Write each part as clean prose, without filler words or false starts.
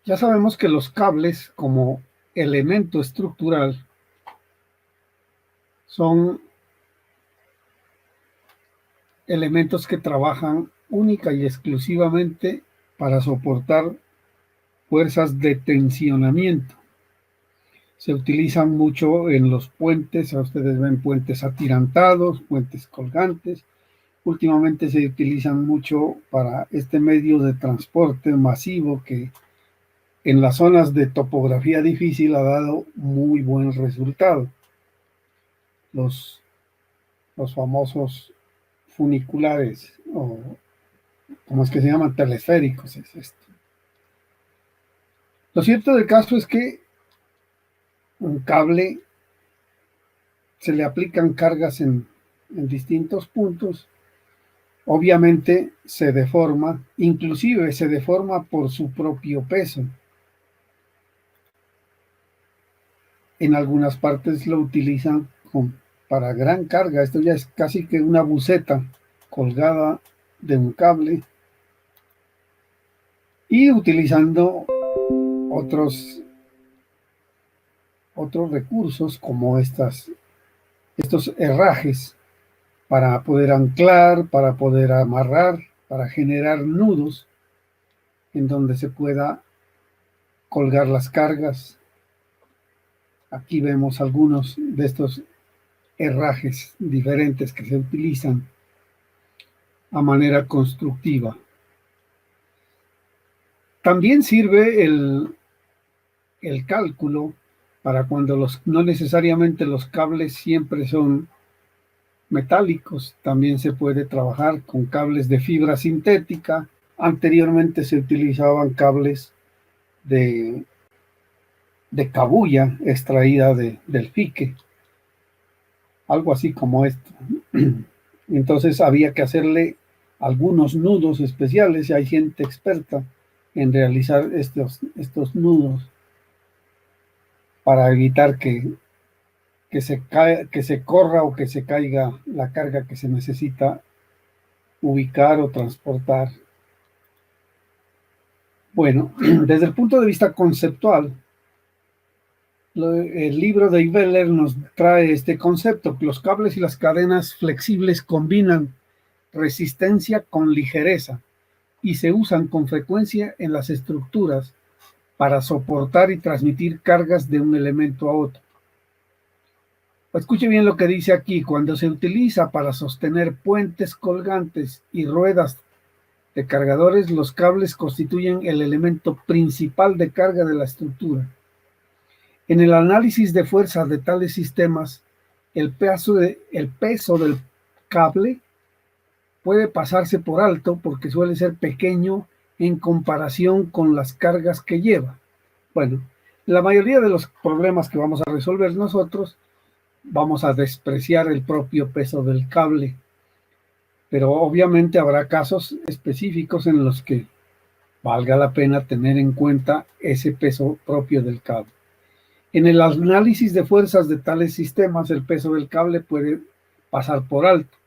Ya sabemos que los cables como elemento estructural son elementos que trabajan única y exclusivamente para soportar fuerzas de tensionamiento. Se utilizan mucho en los puentes, ustedes ven puentes atirantados, puentes colgantes. Últimamente se utilizan mucho para este medio de transporte masivo que en las zonas de topografía difícil ha dado muy buen resultado. Los, los famosos funiculares, o como es que se llaman, telesféricos, es esto. Lo cierto del caso es que un cable se le aplican cargas en distintos puntos, obviamente se deforma, inclusive se deforma por su propio peso. En algunas partes lo utilizan para gran carga, esto ya es casi que una buceta colgada de un cable y utilizando otros recursos como estos herrajes para poder anclar, para poder amarrar, para generar nudos en donde se pueda colgar las cargas. Aquí vemos algunos de estos herrajes diferentes que se utilizan a manera constructiva. También sirve el cálculo para cuando no necesariamente los cables siempre son metálicos, también se puede trabajar con cables de fibra sintética. Anteriormente se utilizaban cables de cabuya extraída del fique, algo así como esto. Entonces había que hacerle algunos nudos especiales y hay gente experta en realizar estos nudos para evitar que se corra o que se caiga la carga que se necesita ubicar o transportar. Bueno, desde el punto de vista conceptual, el libro de Ibeler nos trae este concepto, que los cables y las cadenas flexibles combinan resistencia con ligereza y se usan con frecuencia en las estructuras para soportar y transmitir cargas de un elemento a otro. Escuche bien lo que dice aquí: cuando se utiliza para sostener puentes colgantes y ruedas de cargadores, los cables constituyen el elemento principal de carga de la estructura. En el análisis de fuerzas de tales sistemas, el peso del cable puede pasarse por alto porque suele ser pequeño en comparación con las cargas que lleva. Bueno, la mayoría de los problemas que vamos a resolver nosotros, vamos a despreciar el propio peso del cable, pero obviamente habrá casos específicos en los que valga la pena tener en cuenta ese peso propio del cable. En el análisis de fuerzas de tales sistemas, el peso del cable puede pasar por alto.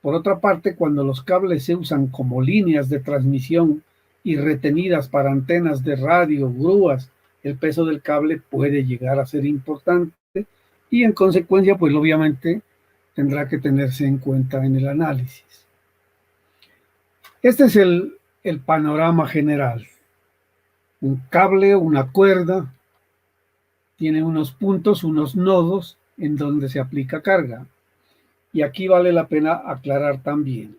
Por otra parte, cuando los cables se usan como líneas de transmisión y retenidas para antenas de radio, grúas, el peso del cable puede llegar a ser importante y en consecuencia, pues obviamente tendrá que tenerse en cuenta en el análisis. Este es el panorama general. Un cable, una cuerda, tiene unos puntos, unos nodos en donde se aplica carga. Y aquí vale la pena aclarar también.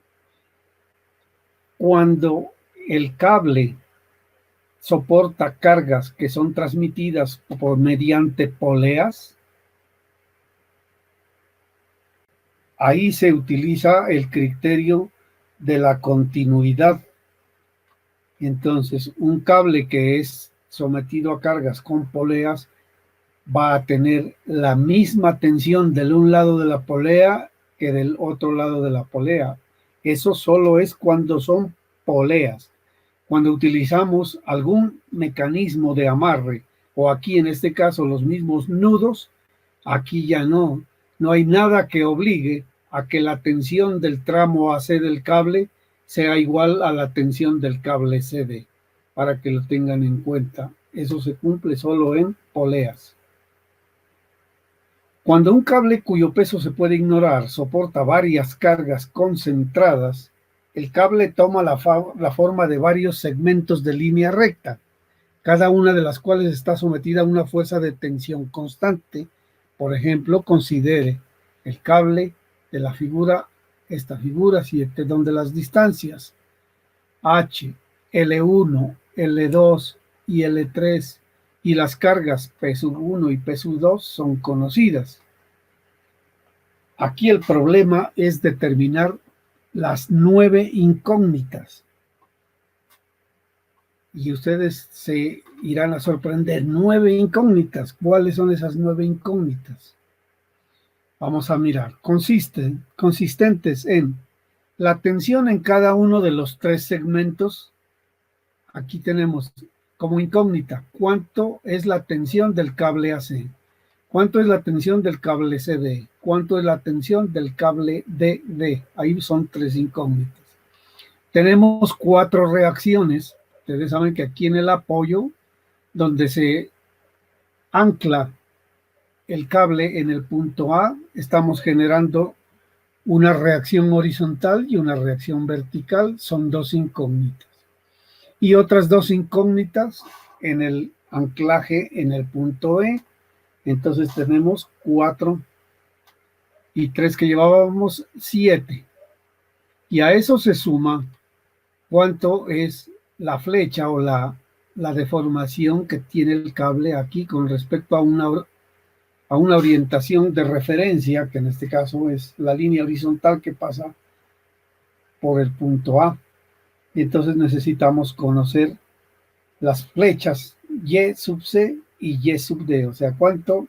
Cuando el cable soporta cargas que son transmitidas mediante poleas, ahí se utiliza el criterio de la continuidad. Entonces, un cable que es sometido a cargas con poleas va a tener la misma tensión del un lado de la polea que del otro lado de la polea. Eso solo es cuando son poleas. Cuando utilizamos algún mecanismo de amarre, o aquí en este caso los mismos nudos, aquí ya no hay nada que obligue a que la tensión del tramo AC del cable sea igual a la tensión del cable CD, para que lo tengan en cuenta Eso se cumple solo en poleas. Cuando un cable cuyo peso se puede ignorar soporta varias cargas concentradas, el cable toma la forma de varios segmentos de línea recta, cada una de las cuales está sometida a una fuerza de tensión constante. Por ejemplo, considere el cable de la figura, esta figura 7, donde las distancias H, L1, L2 y L3 y las cargas P1 y P2 son conocidas. Aquí el problema es determinar las 9 incógnitas. Y ustedes se irán a sorprender. 9 incógnitas. ¿Cuáles son esas 9 incógnitas? Vamos a mirar. Consistentes en la tensión en cada uno de los 3 segmentos. Aquí tenemos como incógnita, ¿cuánto es la tensión del cable AC? ¿Cuánto es la tensión del cable CD? ¿Cuánto es la tensión del cable DD? Ahí son 3 incógnitas. Tenemos 4 reacciones. Ustedes saben que aquí en el apoyo, donde se ancla el cable en el punto A, estamos generando una reacción horizontal y una reacción vertical. Son 2 incógnitas. Y otras 2 incógnitas en el anclaje en el punto E. Entonces tenemos 4 y 3 que llevábamos 7. Y a eso se suma cuánto es la flecha o la deformación que tiene el cable aquí con respecto a una orientación de referencia, que en este caso es la línea horizontal que pasa por el punto A. Y entonces necesitamos conocer las flechas Y sub C y Y sub D, o sea, cuánto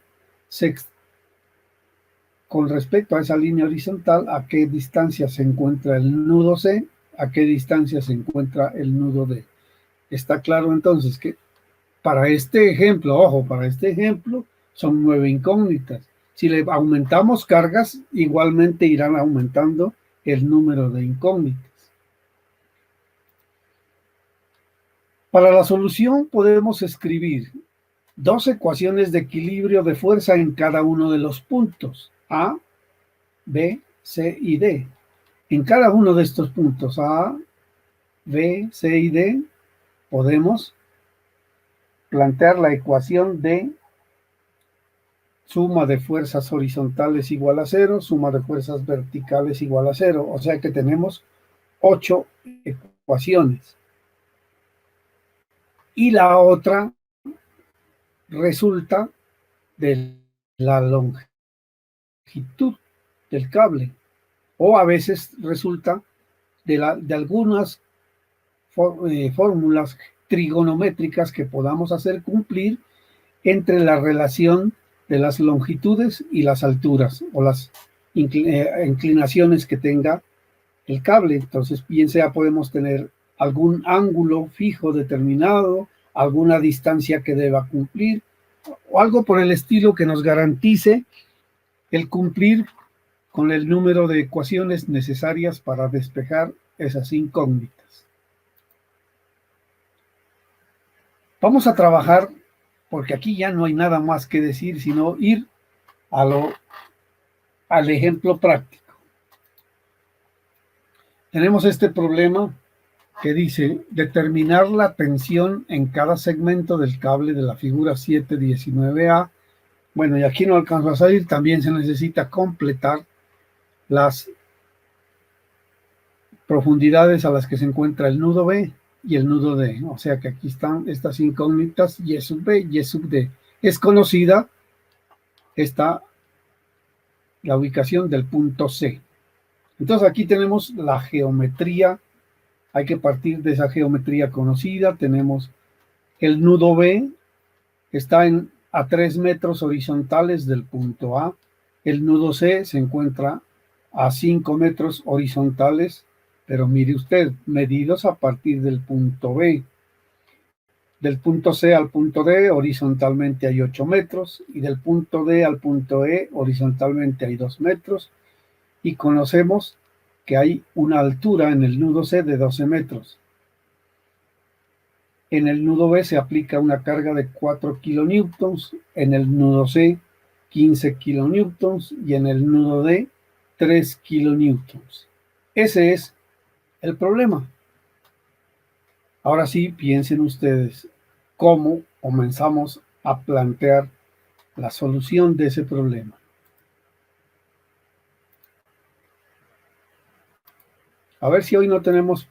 con respecto a esa línea horizontal, a qué distancia se encuentra el nudo C, a qué distancia se encuentra el nudo D. Está claro entonces que para este ejemplo, ojo, para este ejemplo son 9 incógnitas. Si le aumentamos cargas, igualmente irán aumentando el número de incógnitas. Para la solución podemos escribir 2 ecuaciones de equilibrio de fuerza en cada uno de los puntos A, B, C y D. En cada uno de estos puntos A, B, C y D podemos plantear la ecuación de suma de fuerzas horizontales igual a 0, suma de fuerzas verticales igual a 0. O sea que tenemos 8 ecuaciones. Y la otra resulta de la longitud del cable, o a veces resulta de algunas fórmulas trigonométricas que podamos hacer cumplir entre la relación de las longitudes y las alturas o las inclinaciones que tenga el cable. Entonces, bien sea podemos tener algún ángulo fijo determinado, alguna distancia que deba cumplir, o algo por el estilo que nos garantice el cumplir con el número de ecuaciones necesarias para despejar esas incógnitas. Vamos a trabajar, porque aquí ya no hay nada más que decir, sino ir al ejemplo práctico. Tenemos este problema que dice determinar la tensión en cada segmento del cable de la figura 719A. Bueno, y aquí no alcanzo a salir, también se necesita completar las profundidades a las que se encuentra el nudo B y el nudo D. O sea que aquí están estas incógnitas Y sub B, Y sub D. Es conocida la ubicación del punto C. Entonces aquí tenemos la geometría. Hay que partir de esa geometría conocida. Tenemos el nudo B, está a 3 metros horizontales del punto A. El nudo C se encuentra a 5 metros horizontales, pero mire usted, medidos a partir del punto B. Del punto C al punto D horizontalmente hay 8 metros y del punto D al punto E horizontalmente hay 2 metros y conocemos que hay una altura en el nudo C de 12 metros. En el nudo B se aplica una carga de 4 kilonewtons, en el nudo C 15 kilonewtons y en el nudo D 3 kilonewtons. Ese es el problema. Ahora sí, piensen ustedes cómo comenzamos a plantear la solución de ese problema. A ver si hoy no tenemos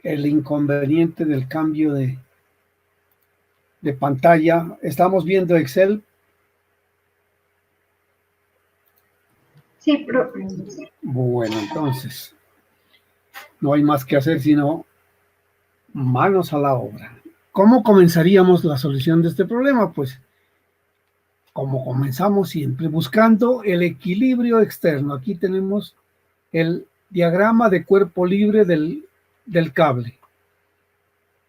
el inconveniente del cambio de pantalla. ¿Estamos viendo Excel? Sí, profe. Bueno, entonces, no hay más que hacer sino manos a la obra. ¿Cómo comenzaríamos la solución de este problema? Pues, como comenzamos siempre, buscando el equilibrio externo. Aquí tenemos el diagrama de cuerpo libre del cable,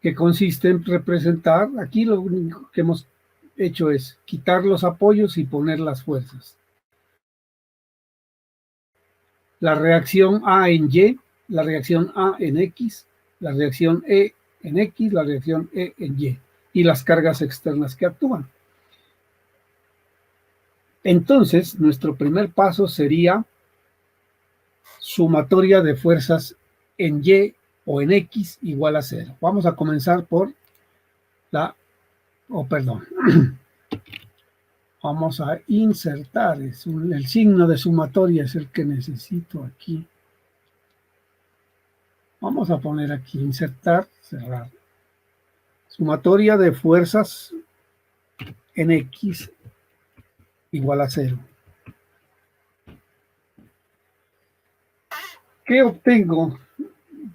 que consiste en representar, aquí lo único que hemos hecho es quitar los apoyos y poner las fuerzas. La reacción A en Y, la reacción A en X, la reacción E en X, la reacción E en Y, y las cargas externas que actúan. Entonces, nuestro primer paso sería sumatoria de fuerzas en Y o en X igual a 0. Vamos a comenzar por vamos a insertar, el signo de sumatoria es el que necesito aquí. Vamos a poner aquí, insertar, cerrar. Sumatoria de fuerzas en X igual a 0. ¿Qué obtengo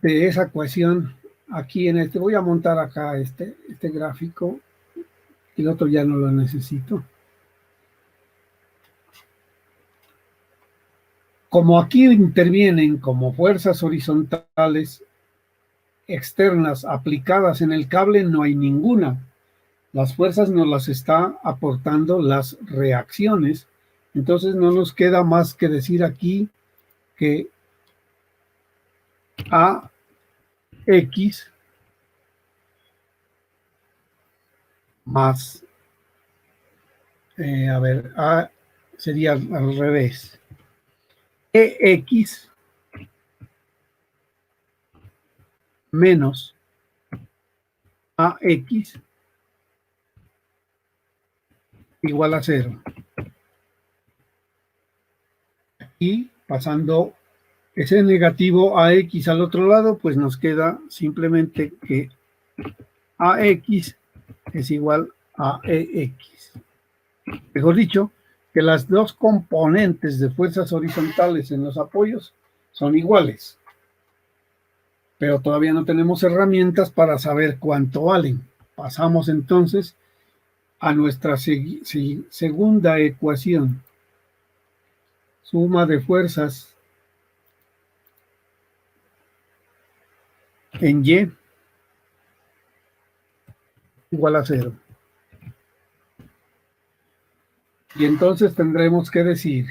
de esa ecuación aquí en este? Voy a montar acá este gráfico, el otro ya no lo necesito. Como aquí intervienen como fuerzas horizontales externas aplicadas en el cable, no hay ninguna. Las fuerzas nos las está aportando las reacciones. Entonces no nos queda más que decir aquí que AX más, A sería al revés. EX menos AX igual a 0. Y pasando ese negativo AX al otro lado, pues nos queda simplemente que AX es igual a EX. Mejor dicho, que las dos componentes de fuerzas horizontales en los apoyos son iguales. Pero todavía no tenemos herramientas para saber cuánto valen. Pasamos entonces a nuestra segunda ecuación. Suma de fuerzas en Y igual a 0. Y entonces tendremos que decir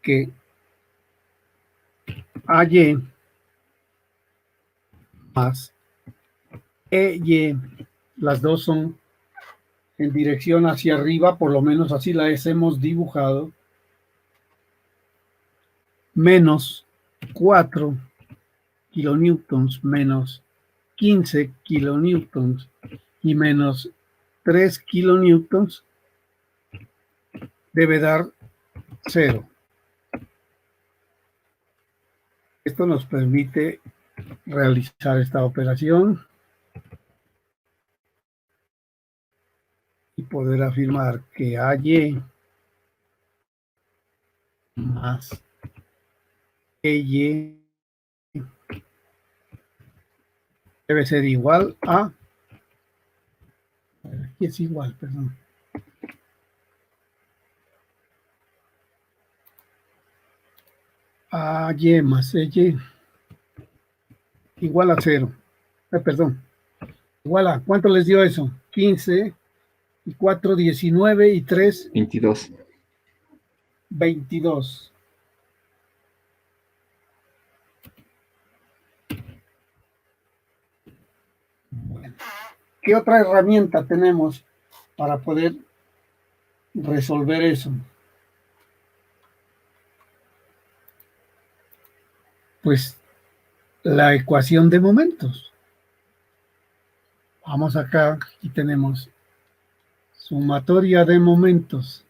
que AY más EY, las dos son en dirección hacia arriba, por lo menos así las hemos dibujado, menos 4 kilonewtons menos 15 kilonewtons y menos 3 kilonewtons debe dar 0. Esto nos permite realizar esta operación y poder afirmar que AY más EY debe ser igual a, aquí es igual, perdón, AY más EY igual a 0. Perdón, igual a, ¿cuánto les dio eso? 15 y 4, 19 y 3, 22. 22. Bueno. ¿Qué otra herramienta tenemos para poder resolver eso? Pues la ecuación de momentos. Vamos acá y tenemos sumatoria de momentos.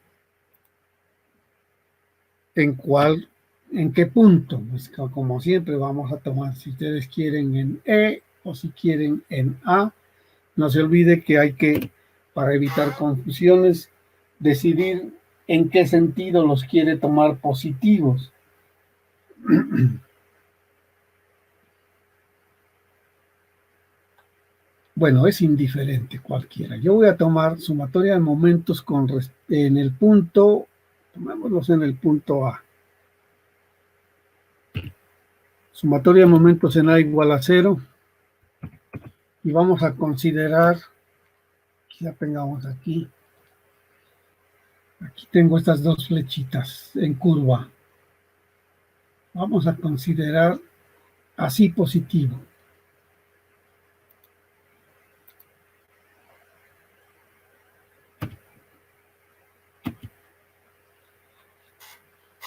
¿En qué punto? Pues como siempre vamos a tomar, si ustedes quieren en E o si quieren en A. No se olvide que hay que, para evitar confusiones, decidir en qué sentido los quiere tomar positivos. Bueno, es indiferente cualquiera. Yo voy a tomar sumatoria de momentos en el punto, tomémoslos en el punto A. Sumatoria de momentos en A igual a 0. Y vamos a considerar, ya tengamos aquí tengo estas dos flechitas en curva. Vamos a considerar así positivo.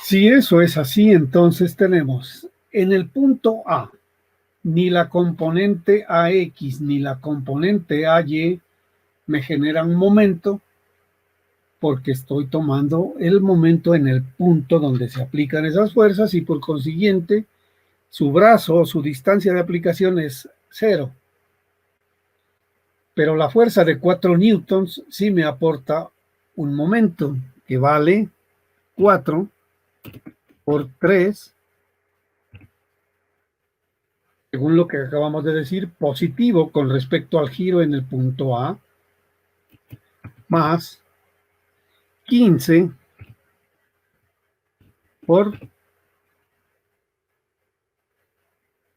Si eso es así, entonces tenemos en el punto A, ni la componente AX ni la componente AY me generan momento, porque estoy tomando el momento en el punto donde se aplican esas fuerzas y por consiguiente su brazo o su distancia de aplicación es 0. Pero la fuerza de 4 newtons sí me aporta un momento que vale 4 por 3, según lo que acabamos de decir, positivo con respecto al giro en el punto A, más 15 por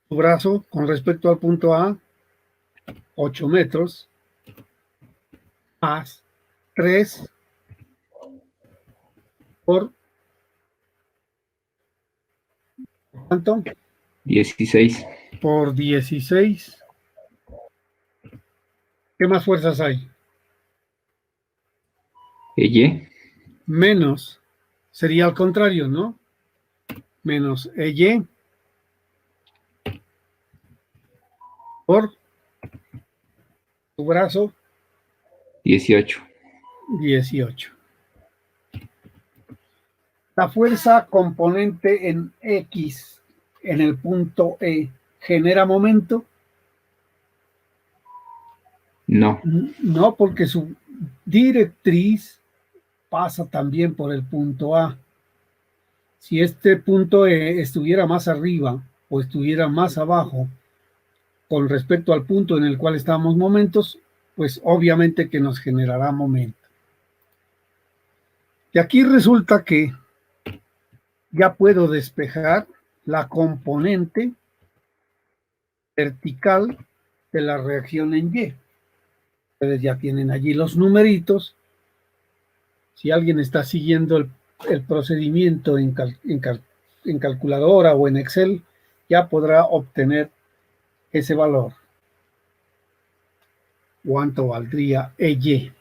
su brazo con respecto al punto A, 8 metros, más 3 por, ¿cuánto? 16. Por 16. ¿Qué más fuerzas hay? Y. Menos, sería al contrario, ¿no? Menos EY por tu brazo 18. 18. La fuerza componente en X en el punto E genera momento. No. No, porque su directriz pasa también por el punto A. Si este punto E estuviera más arriba o estuviera más abajo con respecto al punto en el cual estamos momentos, pues obviamente que nos generará momento. Y aquí resulta que ya puedo despejar la componente vertical de la reacción en Y. Ustedes ya tienen allí los numeritos. Si alguien está siguiendo el procedimiento en calculadora o en Excel, ya podrá obtener ese valor. ¿Cuánto valdría EY?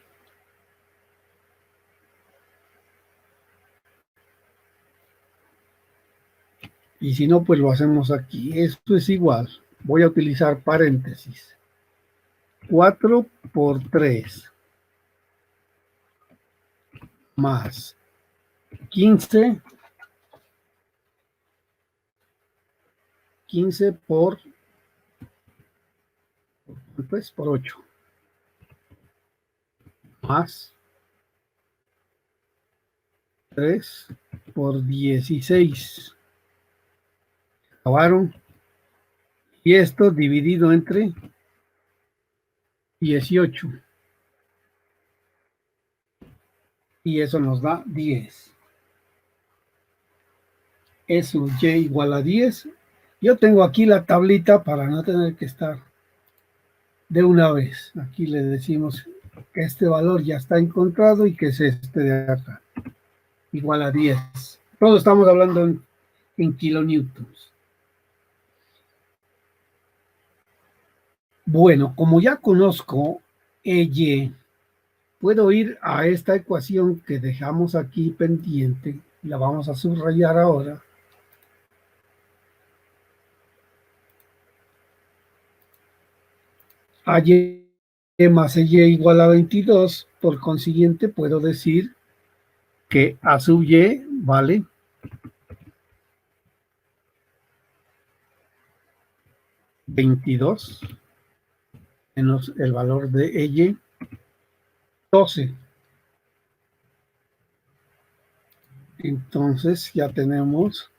Y si no, pues lo hacemos aquí. Esto es igual. Voy a utilizar paréntesis. 4 por 3 más 15 por 8 más 3 por 16. Acabaron. Y esto dividido entre 18. Y eso nos da 10. Eso Y igual a 10. Yo tengo aquí la tablita para no tener que estar de una vez. Aquí le decimos que este valor ya está encontrado y que es este de acá. Igual a 10. Todos estamos hablando en kilonewtons. Bueno, como ya conozco EY. Puedo ir a esta ecuación que dejamos aquí pendiente, y la vamos a subrayar ahora. AY más EY igual a 22, por consiguiente puedo decir que A sub Y vale 22 menos el valor de EY, 12. Entonces ya tenemos,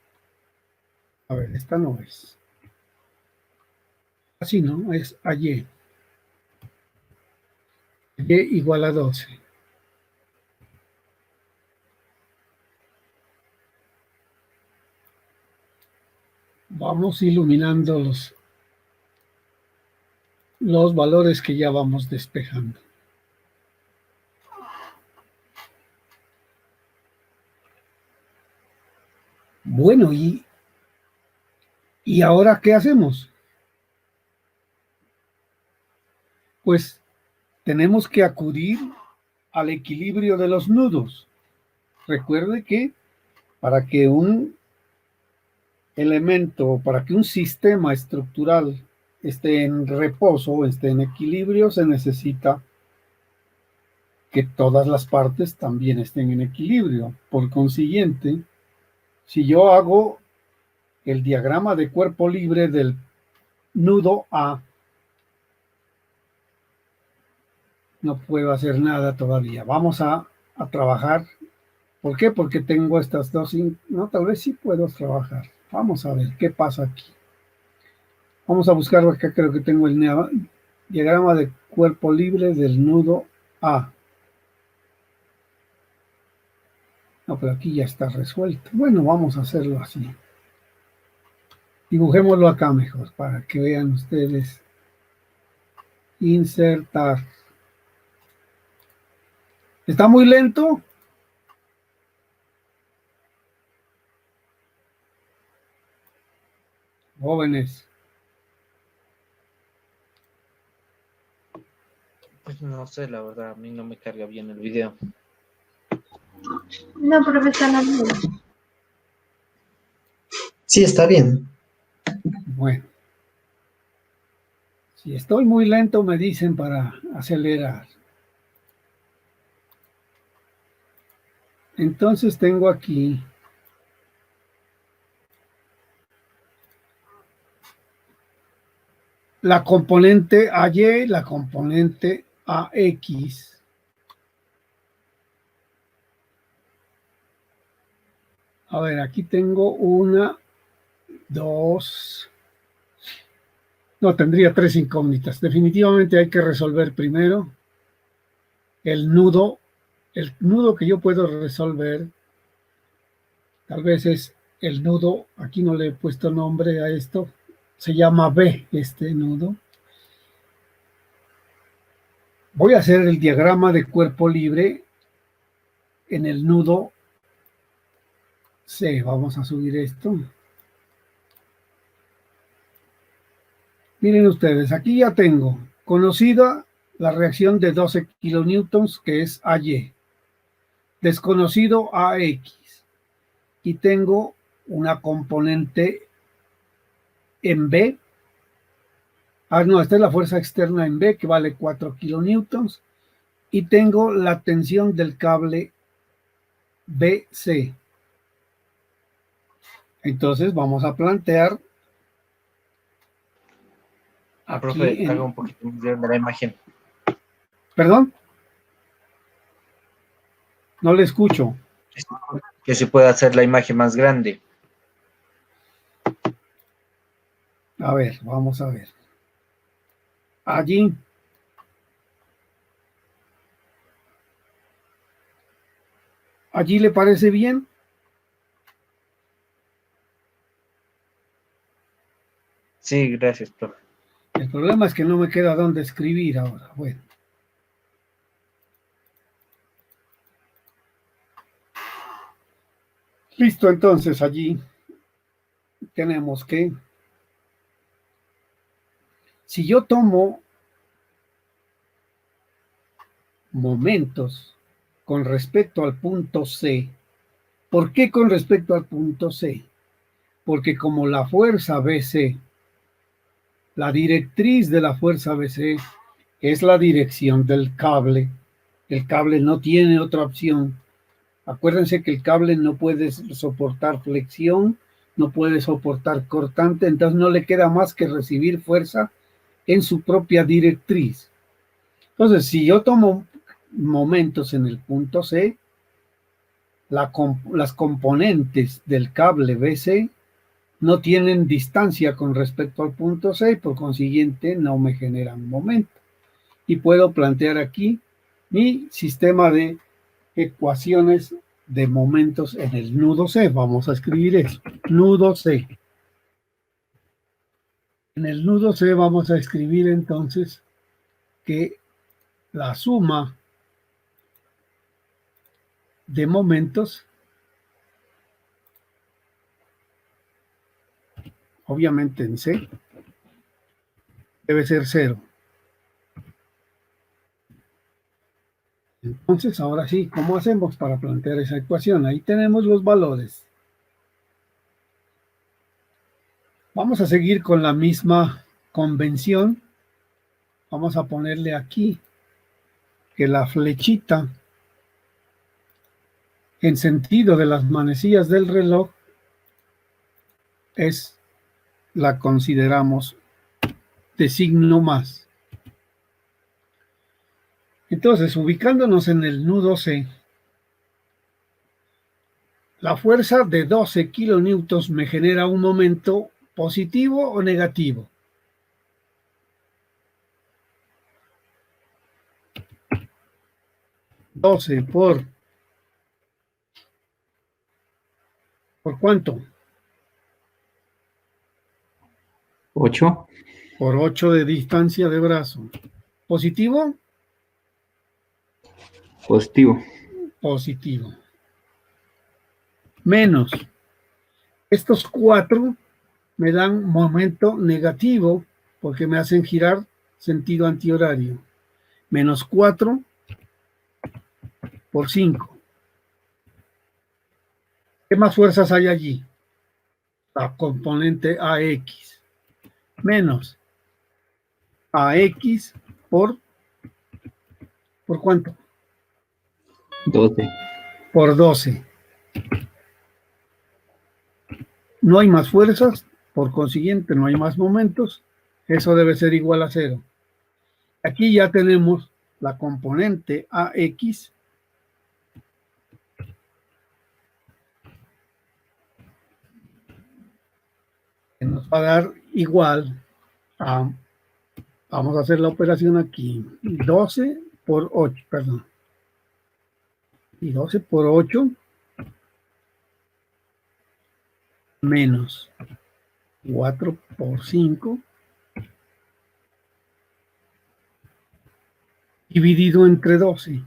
a ver, esta no es. Así no, es AY. Y igual a 12. Vamos iluminando los valores que ya vamos despejando. Bueno, ¿y ahora qué hacemos? Pues tenemos que acudir al equilibrio de los nudos. Recuerde que para que un elemento, para que un sistema estructural esté en reposo, esté en equilibrio, se necesita que todas las partes también estén en equilibrio. Por consiguiente, si yo hago el diagrama de cuerpo libre del nudo A, no puedo hacer nada todavía. Vamos a trabajar. ¿Por qué? Porque tengo estas dos. No, tal vez sí puedo trabajar. Vamos a ver qué pasa aquí. Vamos a buscar acá, creo que tengo el diagrama de cuerpo libre del nudo A. No, pero aquí ya está resuelto. Bueno, vamos a hacerlo así. Dibujémoslo acá mejor, para que vean ustedes. Insertar. ¿Está muy lento? Jóvenes. Pues no sé, la verdad, a mí no me carga bien el video. No, profesor, no. Sí, está bien. Bueno. Si estoy muy lento, me dicen para acelerar. Entonces tengo aquí la componente AY, la componente AX. A ver, aquí tengo una, dos. No, tendría tres incógnitas. Definitivamente hay que resolver primero el nudo. El nudo que yo puedo resolver, tal vez es el nudo, aquí no le he puesto nombre a esto, se llama B, este nudo. Voy a hacer el diagrama de cuerpo libre en el nudo C. Vamos a subir esto. Miren ustedes, aquí ya tengo conocida la reacción de 12 kilonewtons, que es AY. Desconocido AX. Y tengo una componente en B. Ah, no, esta es la fuerza externa en B, que vale 4 kilonewtons. Y tengo la tensión del cable BC. Entonces vamos a plantear aquí Profe, haga un poquito más grande la imagen. ¿Perdón? No le escucho. Que se pueda hacer la imagen más grande. A ver, vamos a ver. Allí. ¿Allí le parece bien? Sí, gracias, profe. El problema es que no me queda dónde escribir ahora. Bueno. Listo, entonces allí tenemos que, si yo tomo momentos con respecto al punto C. ¿Por qué con respecto al punto C? Porque como la fuerza BC, la directriz de la fuerza BC es la dirección del cable. El cable no tiene otra opción. Acuérdense que el cable no puede soportar flexión, no puede soportar cortante, entonces no le queda más que recibir fuerza en su propia directriz. Entonces, si yo tomo momentos en el punto C, las componentes del cable BC no tienen distancia con respecto al punto C y por consiguiente no me generan momento. Y puedo plantear aquí mi sistema de ecuaciones de momentos en el nudo C. Vamos a escribir eso, nudo C. En el nudo C vamos a escribir entonces que la suma de momentos, obviamente en C, debe ser 0. Entonces, ahora sí, ¿cómo hacemos para plantear esa ecuación? Ahí tenemos los valores. Vamos a seguir con la misma convención. Vamos a ponerle aquí que la flechita en sentido de las manecillas del reloj la consideramos de signo más. Entonces, ubicándonos en el nudo C, la fuerza de 12 kilonewtons me genera un momento positivo o negativo. ¿Por cuánto? 8. Por 8 de distancia de brazo. ¿Positivo? Positivo. Positivo. Menos. Estos 4 me dan momento negativo porque me hacen girar sentido antihorario. Menos 4 por 5. ¿Qué más fuerzas hay allí? La componente AX. Menos AX ¿por cuánto? 12. Por 12. No hay más fuerzas, por consiguiente no hay más momentos. Eso debe ser igual a 0. Aquí ya tenemos la componente AX que nos va a dar igual a, vamos a hacer la operación aquí, 12 por 8, perdón. Y 12 por 8 menos 4 por 5 dividido entre 12.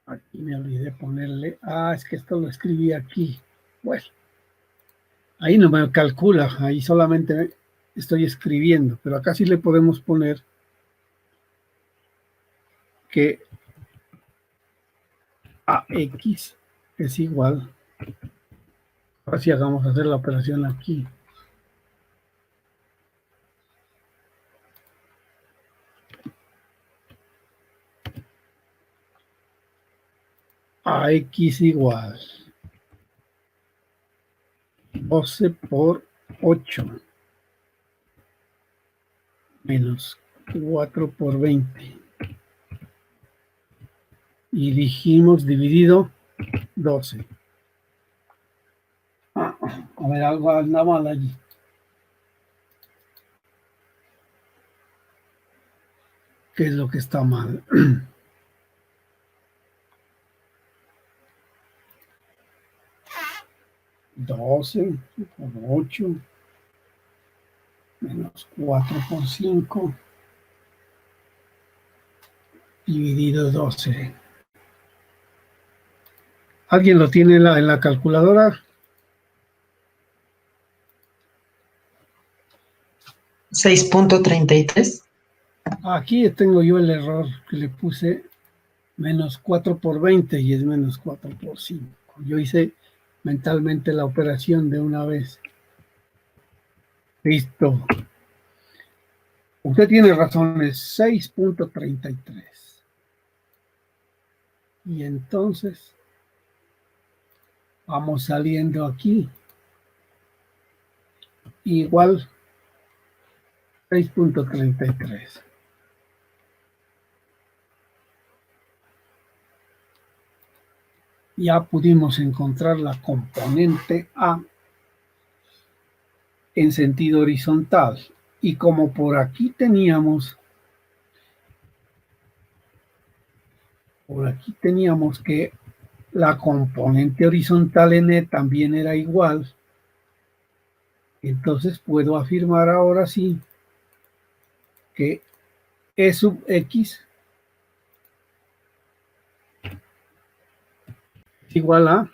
Aquí me olvidé ponerle, es que esto lo escribí aquí. Bueno, ahí no me calcula, ahí solamente estoy escribiendo, pero acá sí le podemos poner que AX es igual. Ahora sí hagamos hacer la operación aquí. AX igual 12 por 8 menos 4 por 20. Y dijimos dividido 12. A ver, algo anda mal allí. ¿Qué es lo que está mal? 12 por 8 menos 4 por 5 dividido 12. ¿Alguien lo tiene en la calculadora? 6.33. Aquí tengo yo el error que le puse menos 4 por 20 y es menos 4 por 5. Yo hice mentalmente la operación de una vez. Listo. Usted tiene razón, es 6.33. Y entonces vamos saliendo aquí. Igual 6.33. Ya pudimos encontrar la componente A en sentido horizontal. Y como por aquí teníamos que la componente horizontal en E también era igual, entonces puedo afirmar ahora sí que E sub X es igual a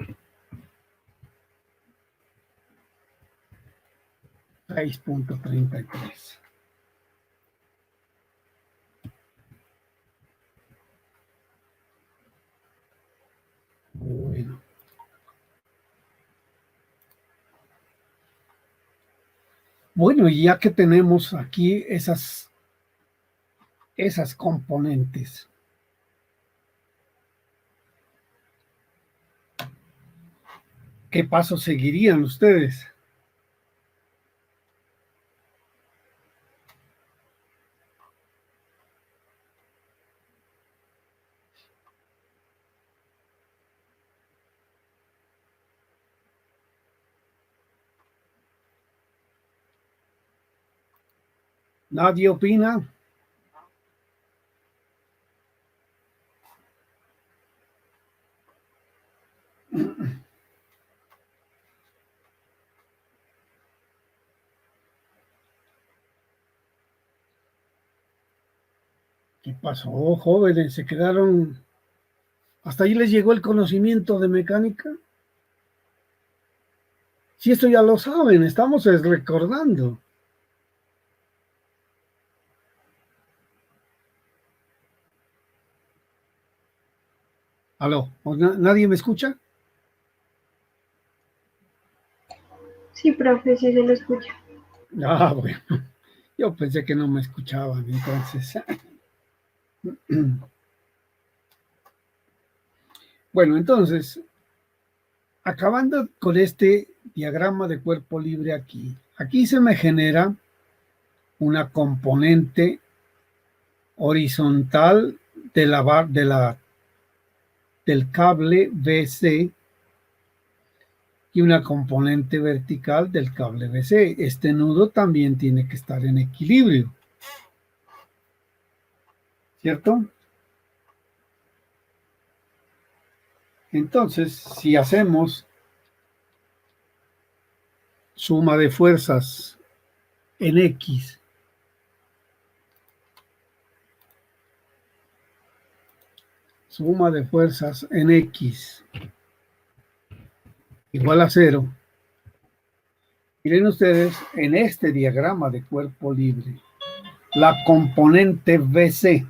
6.33. Bueno. Bueno, y ya que tenemos aquí esas componentes, ¿qué pasos seguirían ustedes? ¿Nadie opina? ¿Qué pasó, jóvenes? ¿Se quedaron? ¿Hasta ahí les llegó el conocimiento de mecánica? Si esto ya lo saben, estamos recordando. ¿Aló? ¿Nadie me escucha? Sí, profe, sí se lo escucha. Ah, bueno. Yo pensé que no me escuchaban, entonces. Bueno, entonces, acabando con este diagrama de cuerpo libre aquí se me genera una componente horizontal del cable BC y una componente vertical del cable BC. Este nudo también tiene que estar en equilibrio, ¿cierto? Entonces, si hacemos suma de fuerzas en X igual a 0. Miren ustedes en este diagrama de cuerpo libre, la componente BC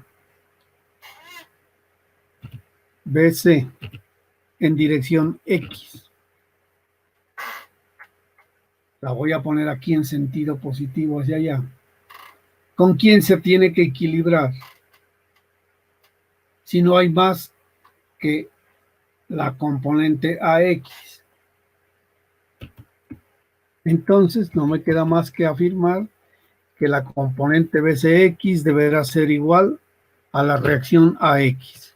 en dirección X. La voy a poner aquí en sentido positivo hacia allá. ¿Con quién se tiene que equilibrar? Si no hay más que la componente AX. Entonces no me queda más que afirmar que la componente BCX deberá ser igual a la reacción AX.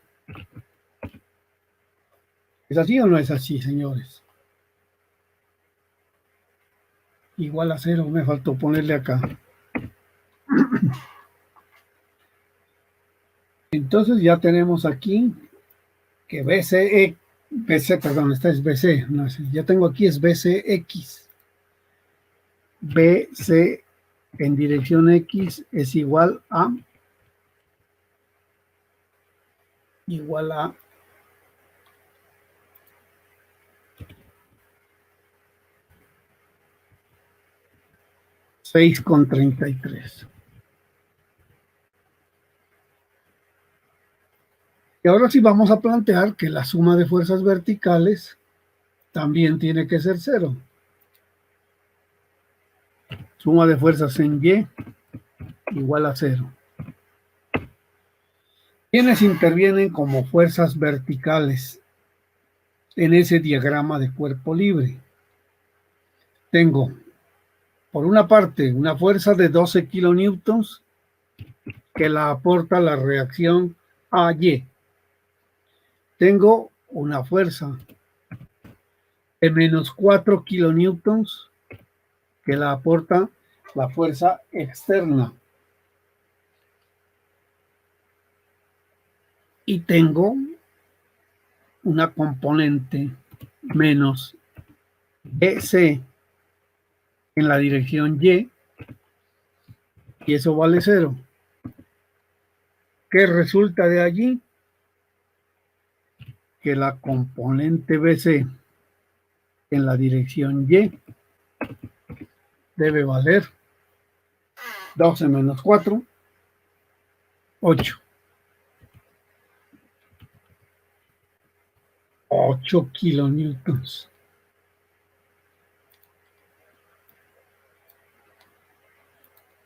¿Es así o no es así, señores? Igual a 0, me faltó ponerle acá. Entonces ya tenemos aquí que esta es BC, no, ya tengo aquí es BCX. BC en dirección X es igual a 6.33. 6,33. Y ahora sí vamos a plantear que la suma de fuerzas verticales también tiene que ser 0. Suma de fuerzas en Y igual a 0. ¿Quiénes intervienen como fuerzas verticales en ese diagrama de cuerpo libre? Tengo, por una parte, una fuerza de 12 kilonewtons que la aporta la reacción AY. Tengo una fuerza de menos 4 kilonewtons que la aporta la fuerza externa. Y tengo una componente menos BC en la dirección Y, y eso vale 0. ¿Qué resulta de allí? Que la componente BC en la dirección Y debe valer 12 menos 4, 8. 8 kilonewtons.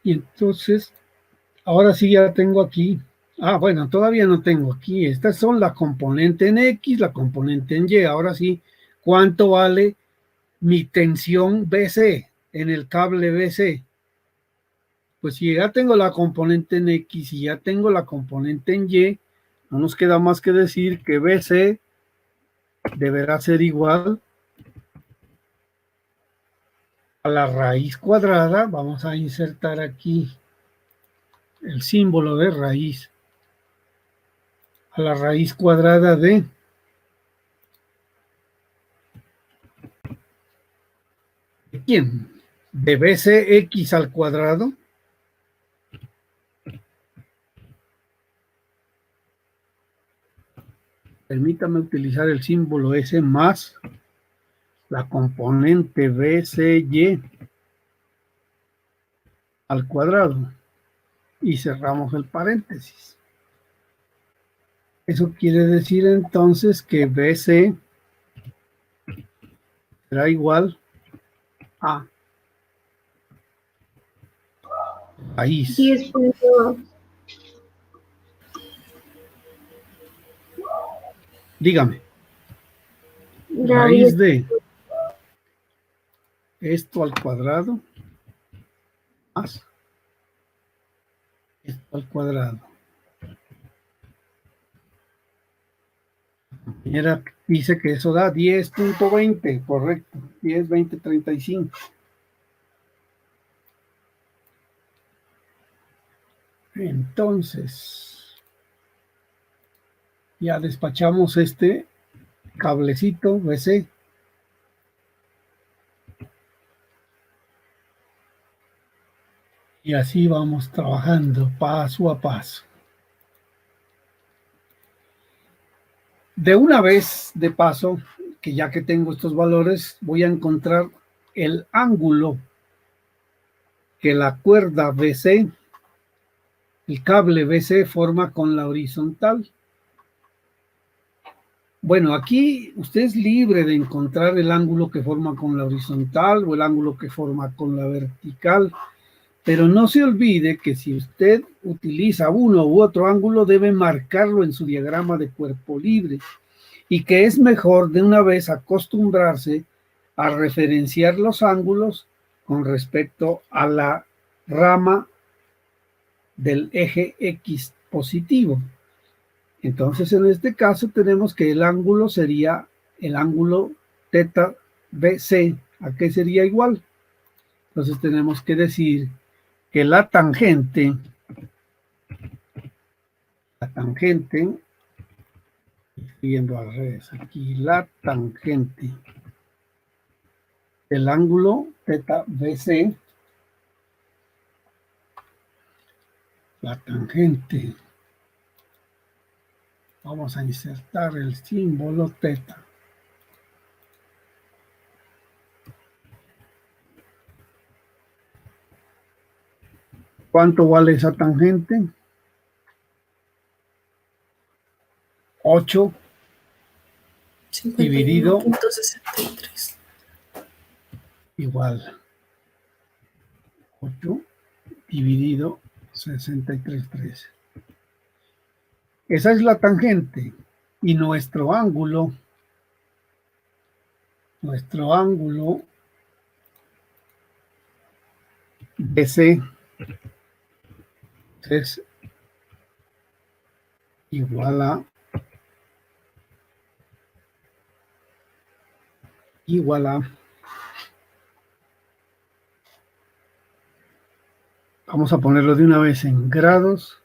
Y entonces, ahora sí ya tengo aquí. Bueno, todavía no tengo aquí. Estas son la componente en X, la componente en Y. Ahora sí, ¿cuánto vale mi tensión BC en el cable BC? Pues si ya tengo la componente en X y ya tengo la componente en Y, no nos queda más que decir que BC deberá ser igual a la raíz cuadrada. Vamos a insertar aquí el símbolo de raíz. A la raíz cuadrada ¿de quién? De BCX al cuadrado. Permítame utilizar el símbolo S más la componente BCY al cuadrado. Y cerramos el paréntesis. Eso quiere decir entonces que BC será igual a raíz. 10.2. Dígame. Da Raíz 10. de esto al cuadrado más esto al cuadrado. La compañera dice que eso da 10.20, correcto. 10, 20, 35. Entonces, ya despachamos este cablecito BC. Y así vamos trabajando paso a paso. De una vez, de paso, que ya que tengo estos valores, voy a encontrar el ángulo que la cuerda BC, el cable BC forma con la horizontal. Bueno, aquí usted es libre de encontrar el ángulo que forma con la horizontal o el ángulo que forma con la vertical. Pero no se olvide que si usted utiliza uno u otro ángulo, debe marcarlo en su diagrama de cuerpo libre. Y que es mejor de una vez acostumbrarse a referenciar los ángulos con respecto a la rama del eje X positivo. Entonces, en este caso tenemos que el ángulo sería el ángulo teta BC. ¿A qué sería igual? Entonces tenemos que decir que la tangente, viendo al revés, aquí la tangente del ángulo teta BC, la tangente, vamos a insertar el símbolo teta. ¿Cuánto vale esa tangente? 8 dividido 51.63. igual 8 dividido 63,13. Esa es la tangente. Y nuestro ángulo BC es igual a vamos a ponerlo de una vez en grados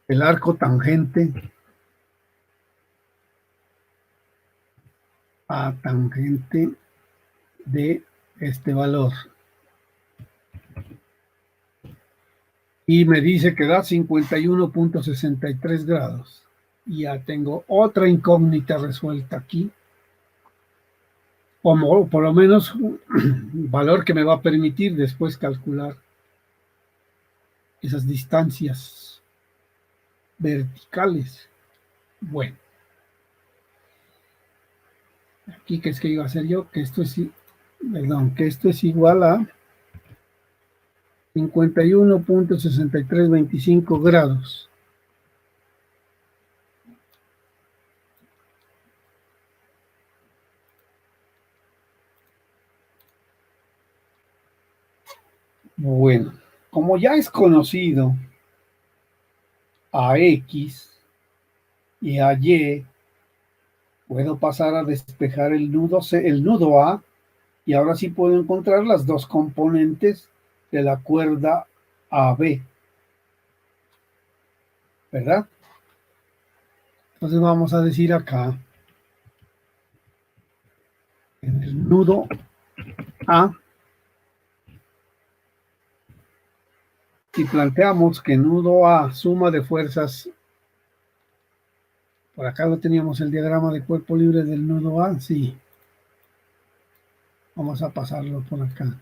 el arco tangente a tangente de este valor. Y me dice que da 51.63 grados. Y ya tengo otra incógnita resuelta aquí. O por lo menos un valor que me va a permitir después calcular esas distancias verticales. Bueno. Aquí, ¿qué es que iba a hacer yo? Que esto es igual a 51.6325 grados. Bueno, como ya es conocido a X y a Y, puedo pasar a despejar el nudo A, y ahora sí puedo encontrar las dos componentes de la cuerda AB, ¿verdad? Entonces vamos a decir acá, en el nudo A, si planteamos que nudo A suma de fuerzas, por acá lo teníamos el diagrama de cuerpo libre del nudo A, sí. Vamos a pasarlo por acá,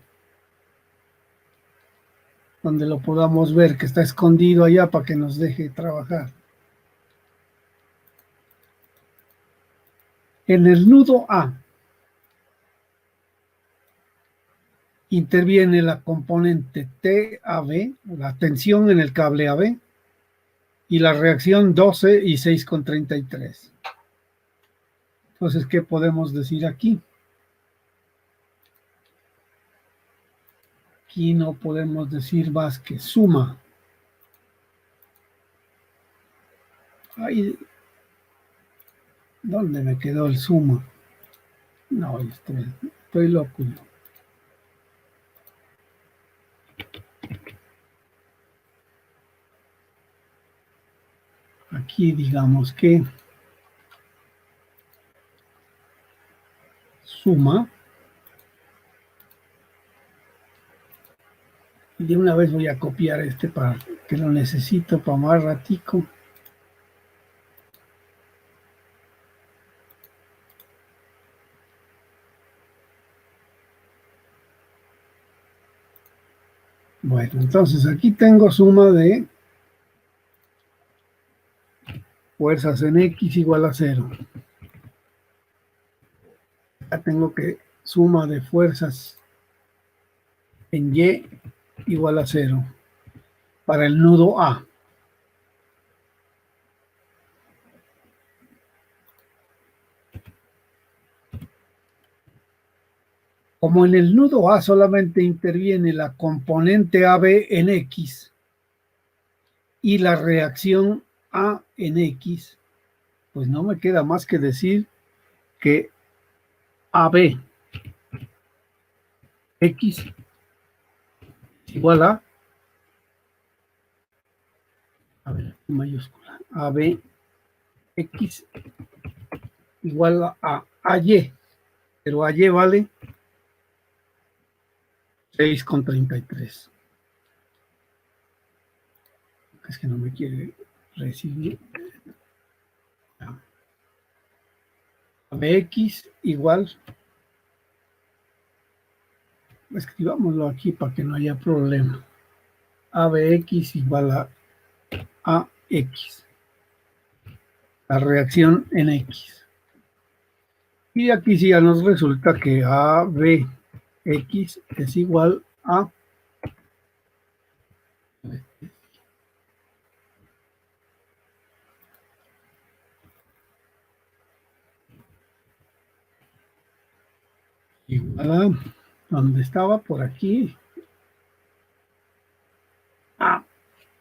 donde lo podamos ver, que está escondido allá para que nos deje trabajar. En el nudo A interviene la componente TAB, la tensión en el cable AB, y la reacción 12 y 6,33. Entonces, ¿qué podemos decir aquí? Aquí no podemos decir más que suma. Ahí, ¿dónde me quedó el suma? No, estoy loco yo. Aquí digamos que suma. Y de una vez voy a copiar este para que lo necesito para más ratico. Bueno, entonces aquí tengo suma de fuerzas en X igual a 0. Ya tengo que suma de fuerzas en Y igual a 0 para el nudo A. Como en el nudo A solamente interviene la componente AB en X y la reacción A en X, pues no me queda más que decir que AB X igual a ver, mayúscula, AB X igual a AY, pero AY vale 6,33. Es que no me quiere recibir. ABX igual, escribámoslo aquí para que no haya problema. ABX igual a AX, la reacción en X. Y aquí sí ya nos resulta que ABX es igual a donde estaba por aquí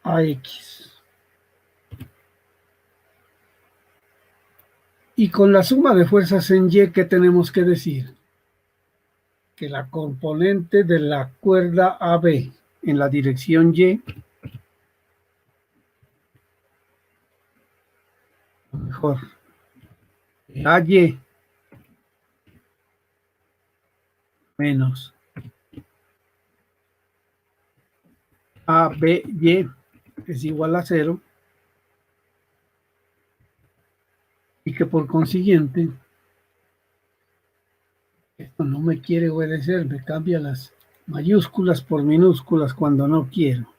AX. Y con la suma de fuerzas en Y, ¿qué tenemos que decir? Que la componente de la cuerda AB en la dirección Y, mejor, AY menos ABY es igual a 0, y que por consiguiente, esto no me quiere obedecer, me cambia las mayúsculas por minúsculas cuando no quiero.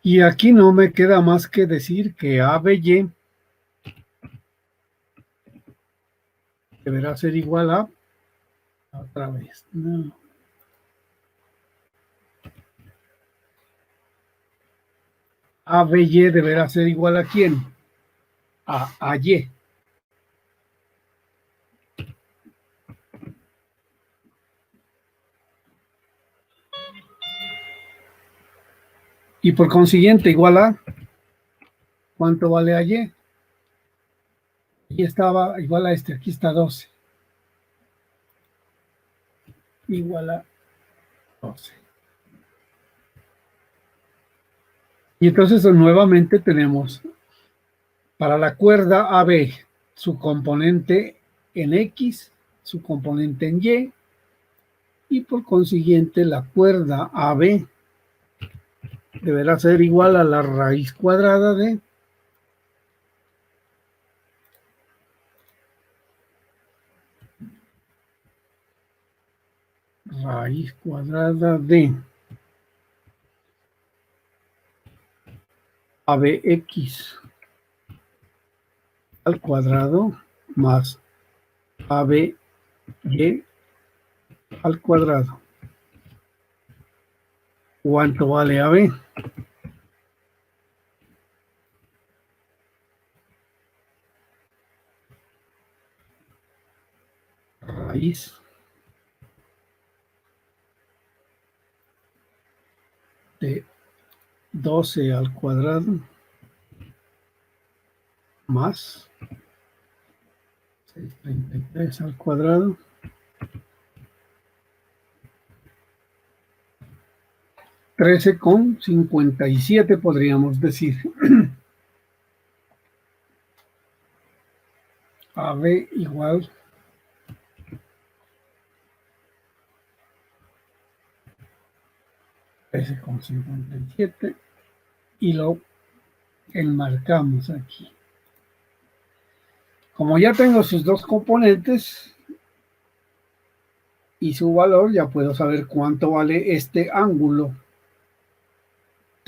Y aquí no me queda más que decir que ABY deberá ser igual a, otra vez, no. ABY deberá ser igual a ¿quién? A AY. Y por consiguiente igual a, ¿cuánto vale AY? Aquí estaba igual a este, aquí está 12. Igual a 12. Y entonces nuevamente tenemos para la cuerda AB su componente en X, su componente en Y, y por consiguiente la cuerda AB deberá ser igual a la raíz cuadrada de ABX al cuadrado más ABY al cuadrado. ¿Cuánto vale AB? Raíz de 12 al cuadrado más 633 al cuadrado (13,57) podríamos decir. AB igual (13,57) y lo enmarcamos aquí. Como ya tengo sus dos componentes y su valor, ya puedo saber cuánto vale este ángulo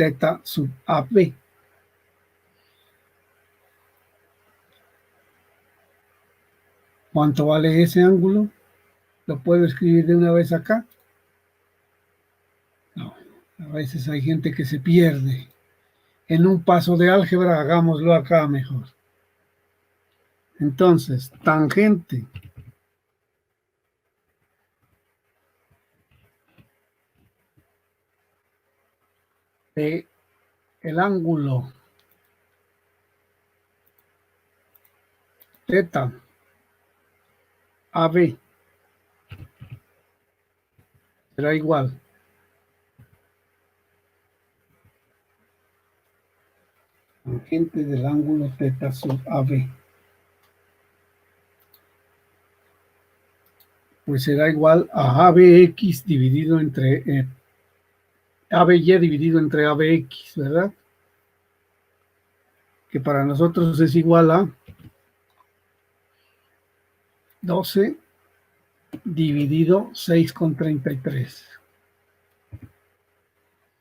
θ sub AB. ¿Cuánto vale ese ángulo? ¿Lo puedo escribir de una vez acá? No, a veces hay gente que se pierde. En un paso de álgebra, hagámoslo acá mejor. Entonces, tangente de el ángulo θ AB será igual tangente del ángulo θ sub AB. Pues será igual a ABX dividido entre ABY dividido entre ABX, ¿verdad? Que para nosotros es igual a 12 dividido 6,33.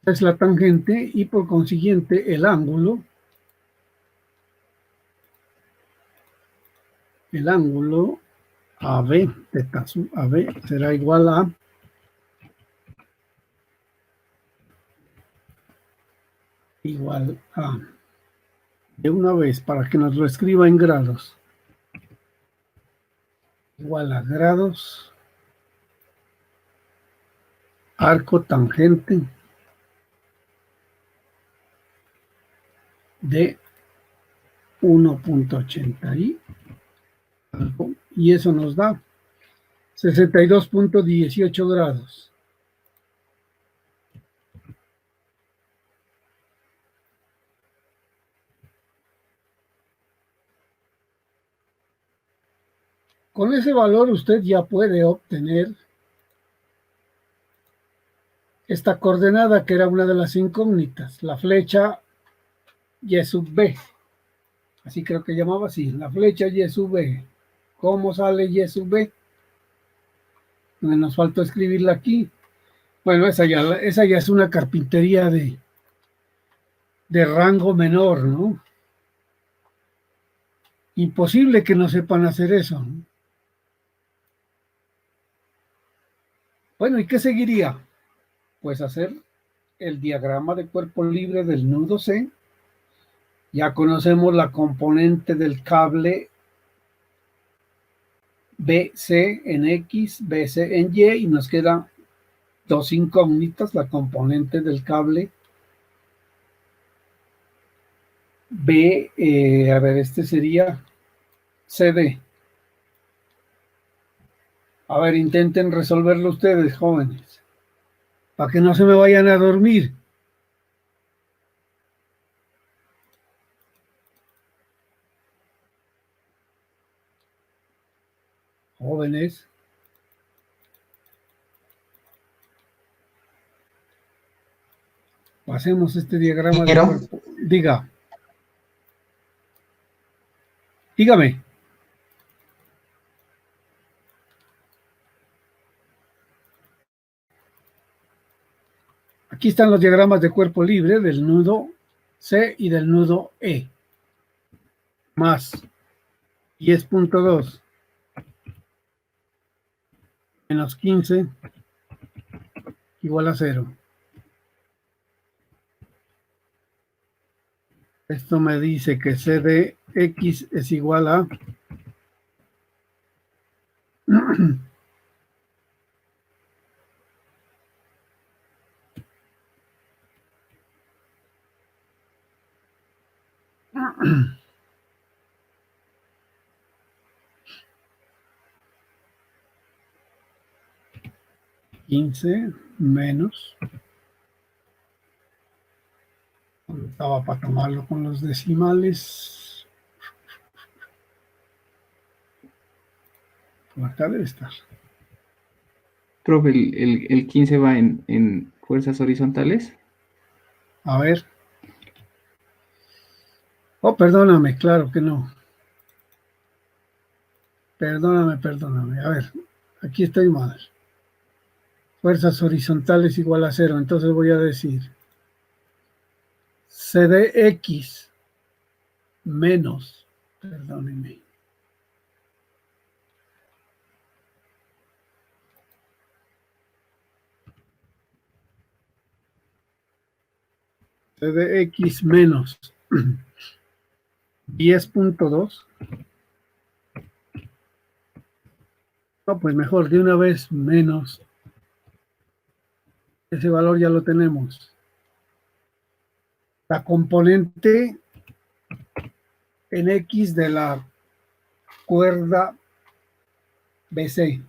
Es la tangente y por consiguiente el ángulo AB, θ sub AB, será igual a de una vez para que nos lo escriba en grados, igual a grados, arco tangente de 1,80 y eso nos da 62,18 grados. Con ese valor usted ya puede obtener esta coordenada que era una de las incógnitas, la flecha y sub b. Así creo que llamaba así, la flecha y sub b. ¿Cómo sale y sub b? Nos faltó escribirla aquí. Bueno, esa ya es una carpintería de rango menor, ¿no? Imposible que no sepan hacer eso, ¿no? Bueno, ¿y qué seguiría? Pues hacer el diagrama de cuerpo libre del nudo C. Ya conocemos la componente del cable BC en X, BC en Y, y nos quedan dos incógnitas, la componente del cable B, a ver, este sería CD. A ver, intenten resolverlo ustedes, jóvenes, para que no se me vayan a dormir. Jóvenes. Pasemos este diagrama de cuerpo. Dígame. Aquí están los diagramas de cuerpo libre del nudo C y del nudo E. Más 10,2 menos 15 igual a 0. Esto me dice que CDX es igual a ...15 menos... Estaba para tomarlo con los decimales. Por acá debe estar. Profe, el 15 va en fuerzas horizontales. A ver. Oh, perdóname, claro que no. Perdóname. A ver, aquí estoy mal. Fuerzas horizontales igual a 0. Entonces voy a decir CDX menos, perdónenme. CDX menos 10,2. No, pues mejor, de una vez menos. Ese valor ya lo tenemos. La componente en X de la cuerda BC.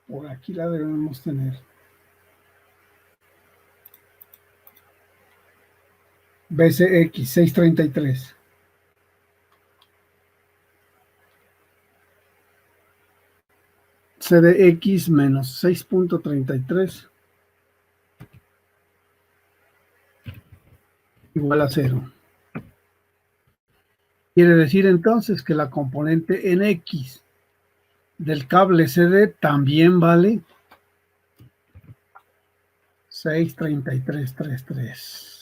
Por aquí la debemos tener. BCX 633. CDX menos 6.33 igual a 0. Quiere decir entonces que la componente en X del cable CD también vale 6.3333.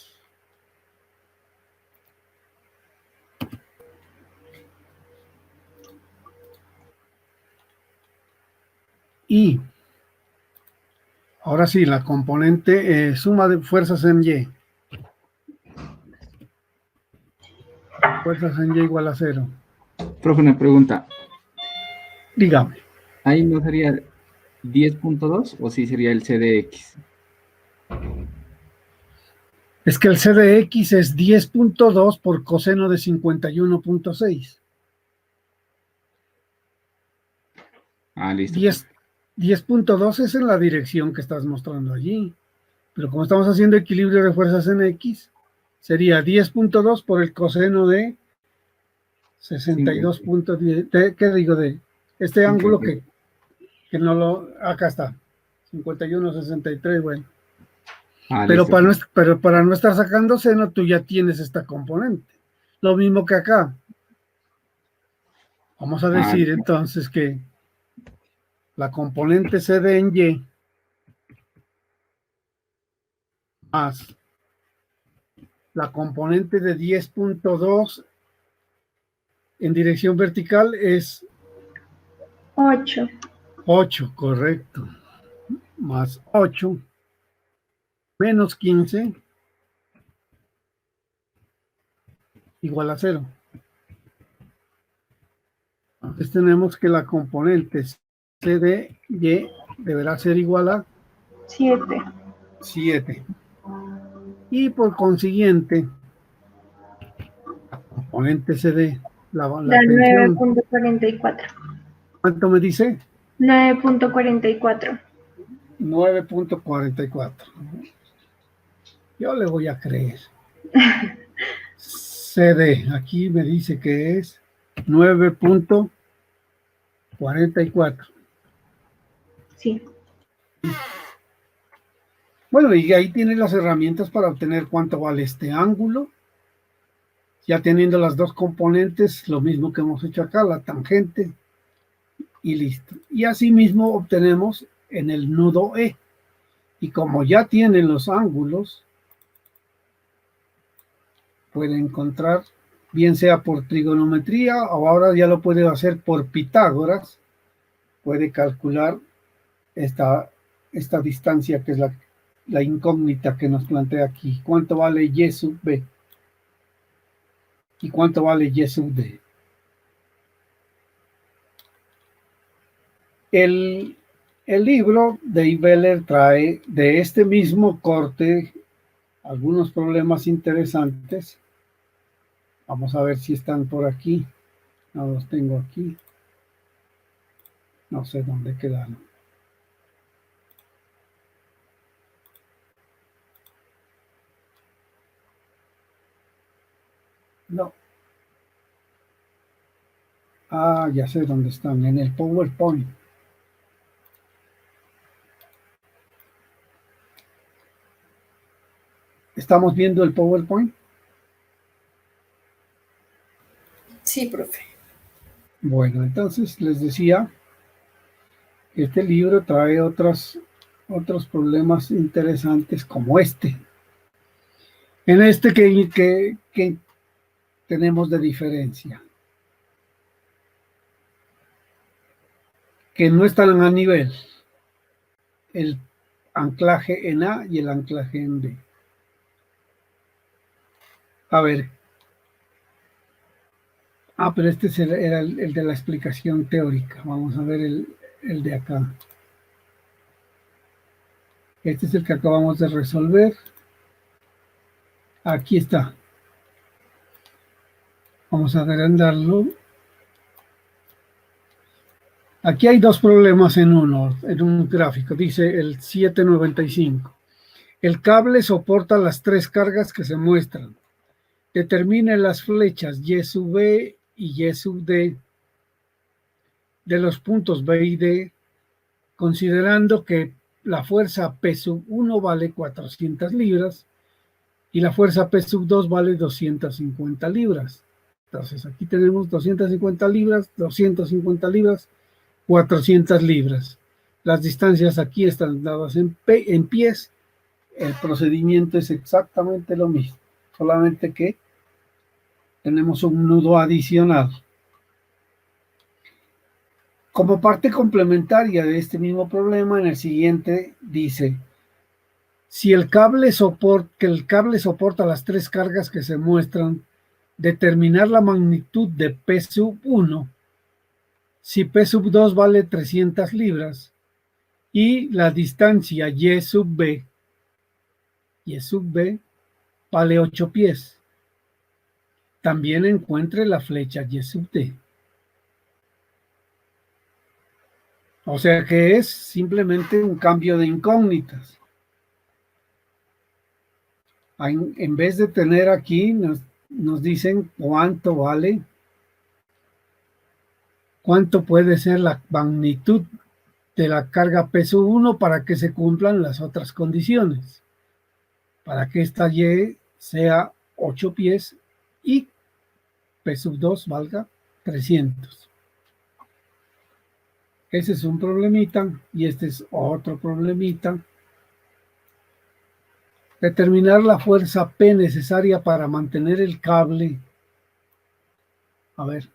Y ahora sí, la componente suma de fuerzas en Y. Fuerzas en Y igual a 0. Profe, una pregunta. Dígame. ¿Ahí no sería 10.2 o sí sería el CDX? Es que el CDX es 10.2 por coseno de 51.6. Ah, listo. 10.2 es en la dirección que estás mostrando allí. Pero como estamos haciendo equilibrio de fuerzas en X, sería 10.2 por el coseno de 62.10. ¿Qué digo de este ángulo que no lo... Acá está. 51.63, bueno. Ah, Pero listo. para no estar sacando seno, tú ya tienes esta componente. Lo mismo que acá. Vamos a decir entonces que la componente CD en Y más la componente de 10.2 en dirección vertical es 8. 8, correcto. Más 8 menos 15 igual a 0. Entonces tenemos que la componente CDY deberá ser igual a 7. 7. Y por consiguiente, la componente CD, la Da tensión, 9.44. ¿cuánto me dice? 9.44. 9.44. Yo le voy a creer. CD, aquí me dice que es 9.44. Sí. Bueno, y ahí tiene las herramientas para obtener cuánto vale este ángulo. Ya teniendo las dos componentes, lo mismo que hemos hecho acá, la tangente, y listo. Y asimismo obtenemos en el nudo E. Y como ya tienen los ángulos, puede encontrar, bien sea por trigonometría o ahora ya lo puede hacer por Pitágoras, puede calcular esta distancia que es la incógnita que nos plantea aquí. ¿Cuánto vale Y sub B? ¿Y cuánto vale Y sub D? El libro de Ibeler trae de este mismo corte algunos problemas interesantes. Vamos a ver si están por aquí. No los tengo aquí. No sé dónde quedaron. No. Ah, ya sé dónde están. En el PowerPoint. ¿Estamos viendo el PowerPoint? Sí, profe. Bueno, entonces les decía que este libro trae otros problemas interesantes como este. En este que tenemos de diferencia. Que no están a nivel. El anclaje en A y el anclaje en B. A ver. Ah, pero este era el de la explicación teórica. Vamos a ver el de acá. Este es el que acabamos de resolver. Aquí está. Vamos a agrandarlo. Aquí hay dos problemas en un gráfico. Dice el 795. El cable soporta las tres cargas que se muestran. Determine las flechas Y sub B y Y sub D de los puntos B y D, considerando que la fuerza P sub 1 vale 400 libras y la fuerza P sub 2 vale 250 libras. Entonces aquí tenemos 250 libras, 250 libras, 400 libras. Las distancias aquí están dadas en pies. El procedimiento es exactamente lo mismo, solamente que tenemos un nudo adicional. Como parte complementaria de este mismo problema, en el siguiente dice, si el cable soporta las tres cargas que se muestran, determinar la magnitud de P sub 1, si P sub 2 vale 300 libras, y la distancia Y sub B vale 8 pies. También encuentre la flecha Y sub D. O sea que es simplemente un cambio de incógnitas. En vez de tener aquí, nos dicen cuánto vale, cuánto puede ser la magnitud de la carga P sub 1 para que se cumplan las otras condiciones. Para que esta Y sea 8 pies y P sub 2 valga 300. Ese es un problemita y este es otro problemita. Determinar la fuerza P necesaria para mantener el cable. A ver.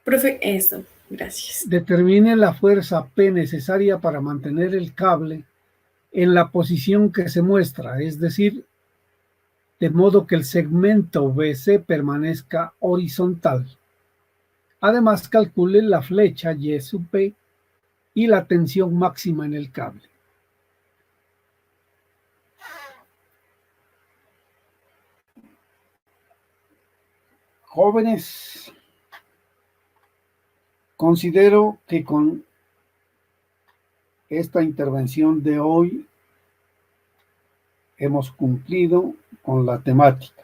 Profe, eso, gracias. Determine la fuerza P necesaria para mantener el cable en la posición que se muestra, es decir, de modo que el segmento BC permanezca horizontal. Además, calcule la flecha Y sub P y la tensión máxima en el cable. Jóvenes, considero que con esta intervención de hoy hemos cumplido con la temática.